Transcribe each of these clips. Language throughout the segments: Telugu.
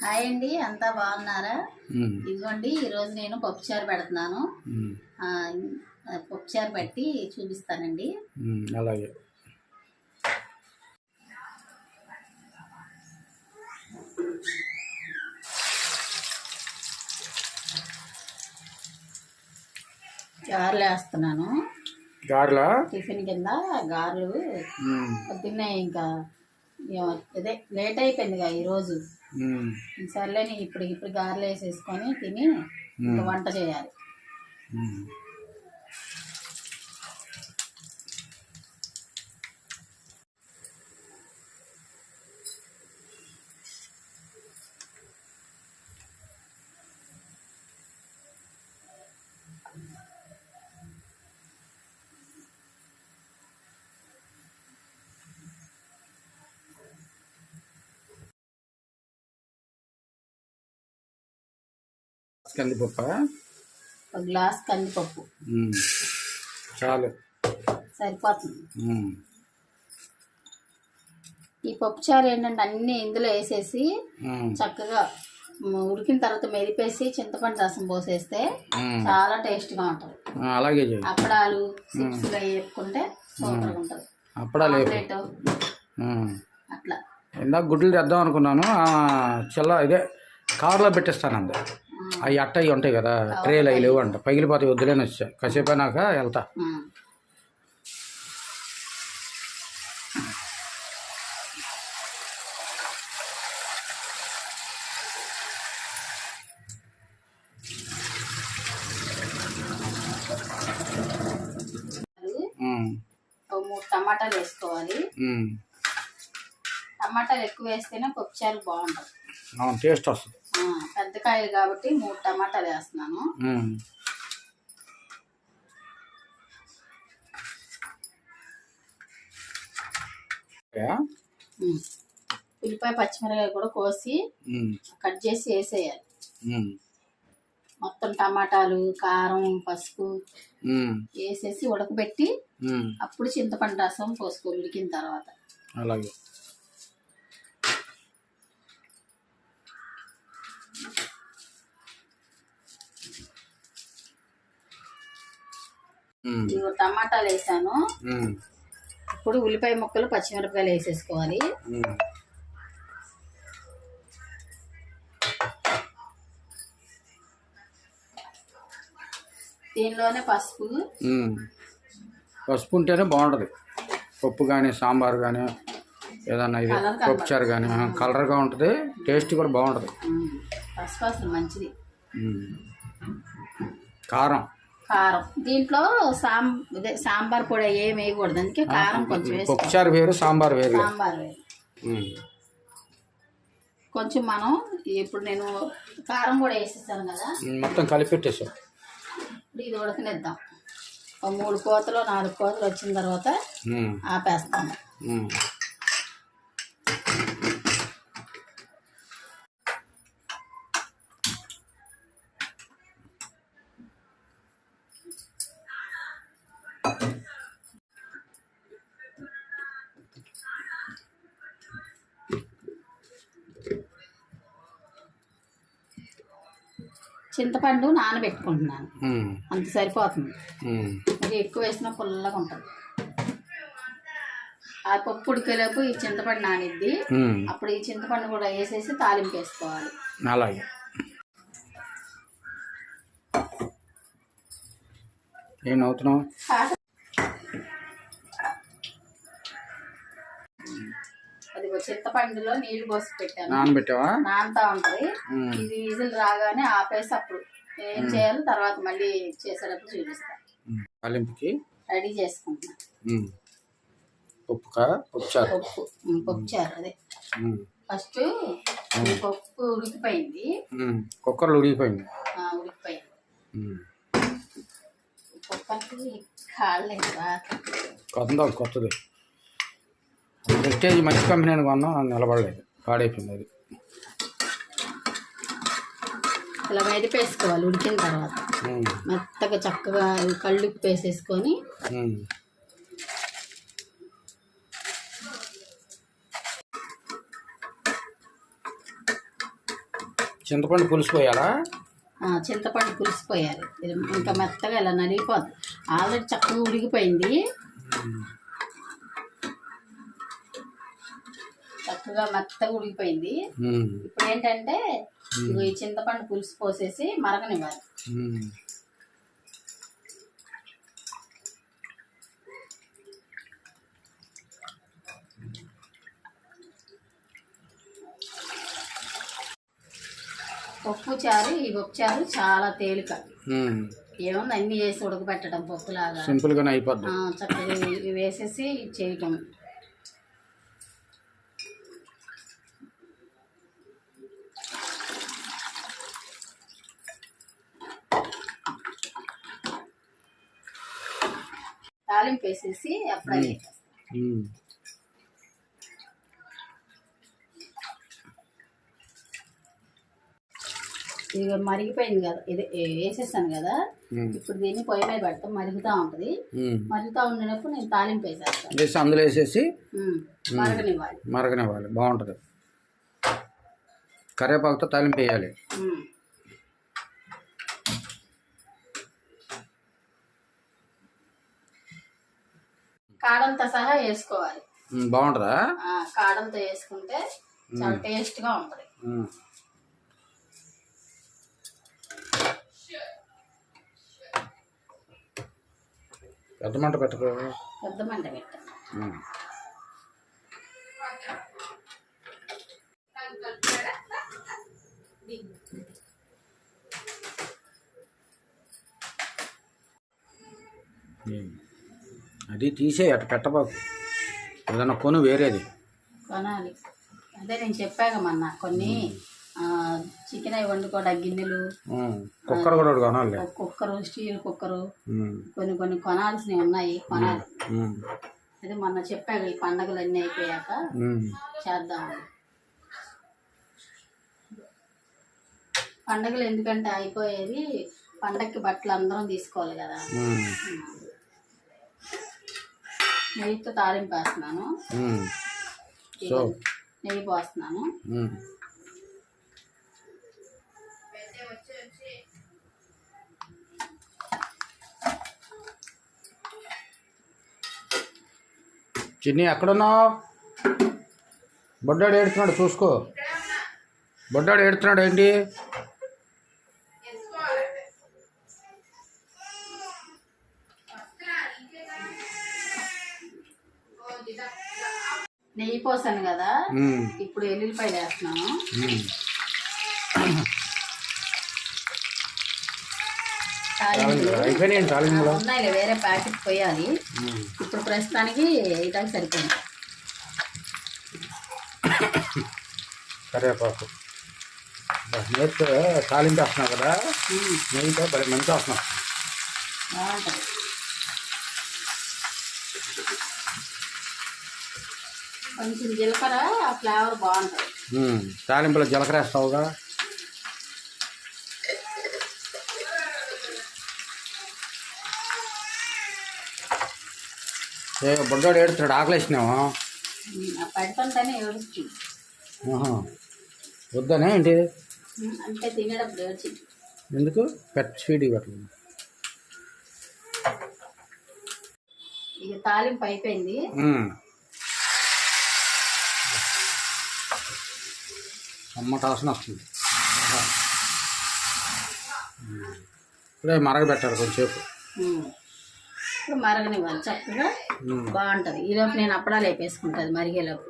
హాయ్ అండి, అంతా బాగున్నారా? ఇదిగోండి, ఈరోజు నేను పప్పుచారు పెడుతున్నాను. పప్పుచారు పెట్టి చూపిస్తానండి. అలాగే. గారెలు వేస్తున్నాను. గారెలా? టిఫిన్ కింద గారెలు. పొద్దున్నే ఇంకా ఇదే లేట్ అయిపోయిందిగా ఈరోజు. సర్లేని ఇప్పుడు గారెలు వేసేసుకొని తిని ఇంకా వంట చేయాలి. కందిపప్పు, ఒక గ్లాస్ కందిపప్పు చాలు, సరిపోతుంది. ఈ పప్పుచారు ఏంటంటే అన్ని ఇందులో వేసేసి చక్కగా ఉడికిన తర్వాత మెదిపేసి చింతపండు రసం పోసేస్తే చాలా టేస్ట్గా ఉంటుంది. అలాగే అప్పడాలు చిప్స్గా వేపుకుంటే సూపర్గా ఉంటుంది. అప్పడాలు అట్లా ఇందాక గుడ్లు తెద్దాం అనుకున్నాను. ఇదే కారులో పెట్టేస్తాను. అంతే. అవి అవి ఉంటాయి కదా, ట్రేలు అవి లేవు అంట, పగిలిపోతాయి, వద్దులేని వచ్చా. కాసేపు అయినాక వెళ్తా. మూడు టమాటాలు వేసుకోవాలి. టమాటాలు ఎక్కువ వేస్తేనే పప్పుచారు బాగుంటుంది, టేస్ట్ వస్తుంది. పెద్ద కాయలు కాబట్టి 3 టమాటాలు వేస్తున్నాను. ఉల్లిపాయ పచ్చిమిరకాయ కూడా కోసి కట్ చేసి వేసేయాలి. మొత్తం టమాటాలు, కారం, పసుపు వేసేసి ఉడకబెట్టి అప్పుడు చింతపండు రసం పోసుకోవాలి ఉడికిన తర్వాత. అలాగే. టమాటాలు వేసాను. ఇప్పుడు ఉల్లిపాయ ముక్కలు, పచ్చిమిరపకాయలు వేసేసుకోవాలి. దీనిలోనే పసుపు ఉంటేనే బాగుంటుంది. పప్పు కానీ, సాంబార్ కానీ, ఏదన్నా ఇది పప్పుచారు కానీ కలర్గా ఉంటుంది, టేస్ట్ కూడా బాగుంటుంది. పసుపు అసలు మంచిది. కారం దీంట్లో సాంబార్ పొడి ఏమి వేయకూడదు, అందుకే కారం కొంచెం. పప్పుచారు వేరు, సాంబార్ వేరు. కొంచెం మనం ఇప్పుడు నేను కారం కూడా వేసేసాను కదా, మొత్తం కలిపి పెట్టేసాం. ఇప్పుడు ఇది ఉడకనిద్దాం. 3 కోతలు 4 కోతలు వచ్చిన తర్వాత ఆపేస్తాను. చింతపండు నానబెట్టుకుంటున్నాను, అంత సరిపోతుంది. మరి ఎక్కువ వేసినా పుల్లగా ఉంటుంది. ఆ పప్పు ఉడికేలోపు ఈ చింతపండు నానిద్ది, అప్పుడు ఈ చింతపండు కూడా వేసేసి తాలింపు వేసుకోవాలి. అలాగే. ఏం అవుతున్నావు? అది చింతపండులో నీళ్లు పోసి పెట్టాను, నానబెట్టావా? నానుతా ఉంటది. ఇది విజిల్ రాగానే ఆపేసి అప్పుడు ఏం చేయాలో తర్వాత మళ్ళీ చేసేటప్పుడు చూపిస్తాను. తాలింపుకి రెడీ చేసుకుంటున్నాను. పప్పుచారు అదే. ఫస్ట్ పప్పు ఉడికిపోయింది, కుక్కర్లో ఉడికిపోయింది. కుక్కర్కి కాలేదు. కొత్తది ప్రెస్టేజ్ మంచి కంపెనీ అని కొన్నా, నిలబడలేదు, పాడైపోయింది. అది ఇలా మెదిపేసుకోవాలి. ఉడికిన తర్వాత మెత్తగా చక్కగా కళ్ళు వేసేసుకొని చింతపండు పులుసు పోయాలా? చింతపండు పులిసిపోయాలి. ఇది ఇంకా మెత్తగా ఇలా నలిగిపోద్ది. ఆల్రెడీ చక్కగా ఉడికిపోయింది. చక్కగా మెత్తగా ఉడికిపోయింది. ఇప్పుడు ఏంటంటే ఈ చింతపండు పులుసు పోసేసి మరగనివ్వాలి. ఈ పప్పు చారు చాలా తేలిక. ఏముంది అన్ని వేసి ఉడకబెట్టడం పప్పులాగా సింపుల్గానే అయిపోద్ది. చక్కగా వేసేసి చేయటం. తాలింపు వేసేసి అప్పుడు ఇక మరిగిపోయింది కదా, ఇది వేసేసాను కదా. ఇప్పుడు దీన్ని పొయ్యి మీద పెడతాం, మరుగుతూ ఉంటుంది. మరుగుతూ ఉండినప్పుడు నేను తాలింపు వేసేస్తాను. అందులో వేసేసి మరగనివ్వాలి. బాగుంటుంది. కరివేపాకుతో తాలింపు వేయాలి. కాడంతో సహా వేసుకోవాలి. బాగుంటుందా? కాడంతో వేసుకుంటే చాలా టేస్ట్గా ఉంటుంది. పెద్ద మంట పెట్టకు. పెద్ద మంట పెట్ట. అది తీసే అటు పెట్టబాకు. ఏదన్నా కొను వేరేది కొనాలి. అదే నేను చెప్పాక మొన్న కొన్ని చికెన్ అవి వండుకోవడానికి గిన్నెలు, కుక్కర్ కూడా కొనాలి. కుక్కరు, స్టీల్ కుక్కరు కొన్ని కొనాల్సినవి ఉన్నాయి. కొనాలి. అదే మొన్న చెప్పాక ఈ పండగలు అన్నీ అయిపోయాక చేద్దాం. పండగలు ఎందుకంటే అయిపోయేది, పండగకి బట్టలు అందరం తీసుకోవాలి కదా. నెయ్యితో తాలింపు వేస్తున్నాను. నెయ్యి పోస్తున్నాను. చిన్ని ఎక్కడున్నావు? బొడ్డాడు ఏడుతున్నాడు, చూసుకో. బొడ్డాడు ఏడుతున్నాడు ఏంటి? నెయ్యి పోసాను కదా, ఇప్పుడు ఎల్లుల్లిపాయలు వేస్తున్నాను. ఉన్నాయి వేరే ప్యాకెట్ పోయాలి. ఇప్పుడు ప్రస్తుతానికి ఇటాకి సరిపోయింది. కరివేపాకు నేర్చుకో. తాలింపు వేస్తున్నావు కదా, నెయ్యితో బలి మంచిగా వస్తున్నావు. బాగుంటుంది. కొంచెం జీలకర్ర, ఆ ఫ్లేవర్ బాగుంటుంది. తాలింపులో జీలకర్ర వేస్తావుగా. బొడ్డోడు ఏడుతున్నాడు, ఆకలి వేసినావా? పెడతానే ఏడుస్తుంది. వద్దనే ఏంటి? అంటే తినేటప్పుడు ఏడ్చింది. ఎందుకు? పెట్ స్వీట్ పెట్టలేదు. ఇక తాలింపు అయిపోయింది. అమ్మ టాసన వస్తుంది. ఇప్పుడే మరగబెట్టాలి కొంచెంసేపు. ఇప్పుడు మరగనివ్వాలి చక్కగా, బాగుంటుంది. ఈలోపు నేను అప్పడాలు వేపేసుకుంటుంది మరిగేలోపు.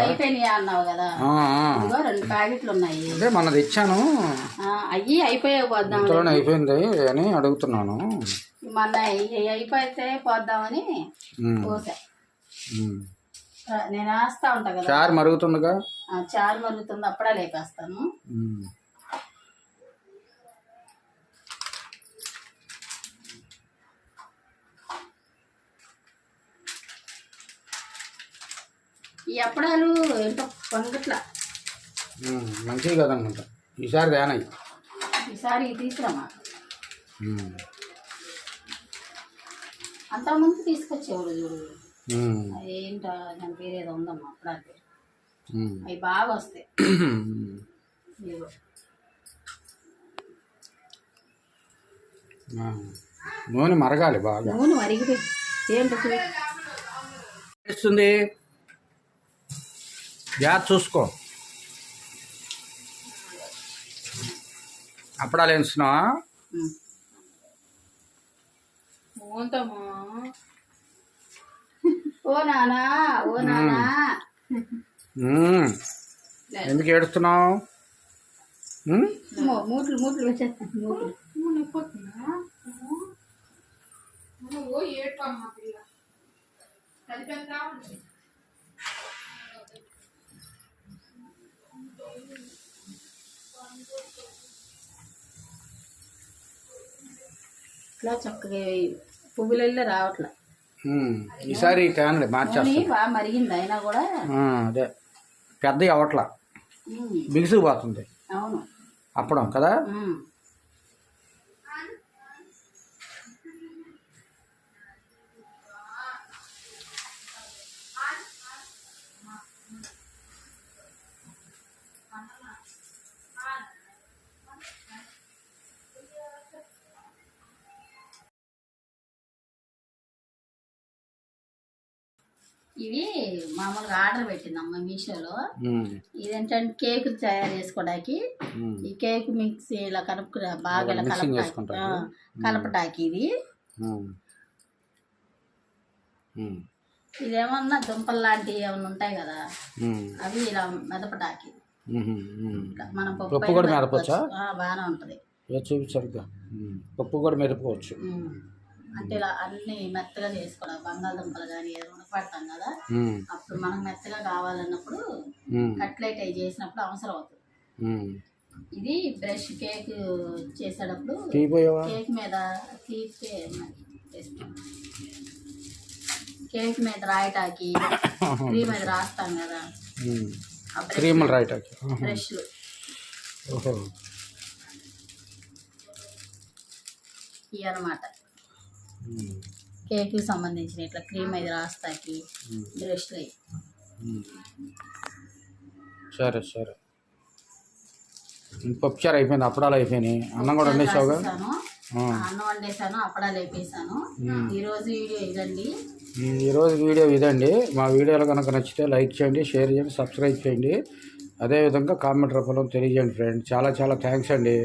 అయిపోయినాయి అన్నావు కదా, 2 ప్యాకెట్లు ఉన్నాయి. అదే మొన్న తెచ్చాను. అయ్యి అయిపోయా పోద్దాం. అయిపోయింది అని అడుగుతున్నాను. మొన్న అయిపోతే పోద్దామని పోసా. నేను వేస్తా ఉంటా కదా. చారు మరుగుతుందిగా. చారు మరుగుతుంది, అప్పుడే లేపేస్తాను. ఈ అప్పడాలు ఏంటో పొంగట్లా మంచివి కదనుకుంటా. ఈసారి తేనాయి. ఈసారి తీసుకురామా. అంతకుముందు తీసుకొచ్చేవాడు చూడు. ఏంటో దాని పేరు ఏదో ఉందమ్మా అప్పడాలు. అవి బాగా వస్తాయి. ఇదిగో. నూనె మరగాలి బాగా. నూనె మరిగిపోయి ఏంటి ఇస్తుంది గ్యాస్ చూసుకో. అప్పడాలు వేస్తున్నావా? ఓ నానా ఓ నానా ఎందుకు ఏడుస్తున్నావు? మూట్లు మూట్లు వచ్చేస్తాను. మూట్లు ఇట్లా చక్కగా పువ్వులల్లో రావట్లే. ఈసారి ట్యాన్లే మార్చేస్తా. బాగా మరిగింది అయినా కూడా అదే పెద్ద అవట్లా బిగుసుకుపోతుంది. అవును అప్పడం కదా. ఇవి మామూలుగా ఆర్డర్ పెట్టిందమ్మ మీషోలో. ఇదేంటంటే కేక్ తయారు చేసుకోవడానికి ఈ కేక్ మిక్స్ ఇలా కలుపుకురా బాగా ఇలా కలపటానికి ఇది. ఇదేమన్నా దుంపలు లాంటివి ఏమన్నా ఉంటాయి కదా అవి ఇలా మెదపటాకి. మనం పప్పు కూడా మెదపొచ్చా? బాగానే ఉంటుంది. చూపించరుగా పప్పు కూడా మెదపవచ్చు. అంటే ఇలా అన్ని మెత్తగా చేసుకోవడం. బంగాళదుంపలు కానీ ఏదైనా పడతాం కదా అప్పుడు మనకు మెత్తగా కావాలన్నప్పుడు కట్లెట్ అవి చేసినప్పుడు అవసరం అవుతుంది. ఇది బ్రష్ కేక్ చేసేటప్పుడు కేక్ మీద తీస్తే కేక్ మీద రాయటాకి క్రీమ్ మీద రాస్తాం కదా క్రీములు రాయటాకి బ్రష్లు. ఇవి అన్నమాట కేక్కి సంబంధించిన ఇట్లా క్రీమ్ అయితే రాస్తాకి బ్రష్లు. సరే సరే. పప్పుచారు అయిపోయింది, అప్పడాలు అయిపోయినాయి, అన్నం కూడా వండేసావుగా? అన్నం వండేసాను, అప్పడాలు వేపేసాను. ఈరోజు వీడియో ఇదండి. ఈరోజు వీడియో ఇదండి. మా వీడియోలు కనుక నచ్చితే లైక్ చేయండి, షేర్ చేయండి, సబ్స్క్రైబ్ చేయండి. అదేవిధంగా కామెంట్ రూపంలో తెలియజేయండి ఫ్రెండ్. చాలా చాలా థ్యాంక్స్ అండి.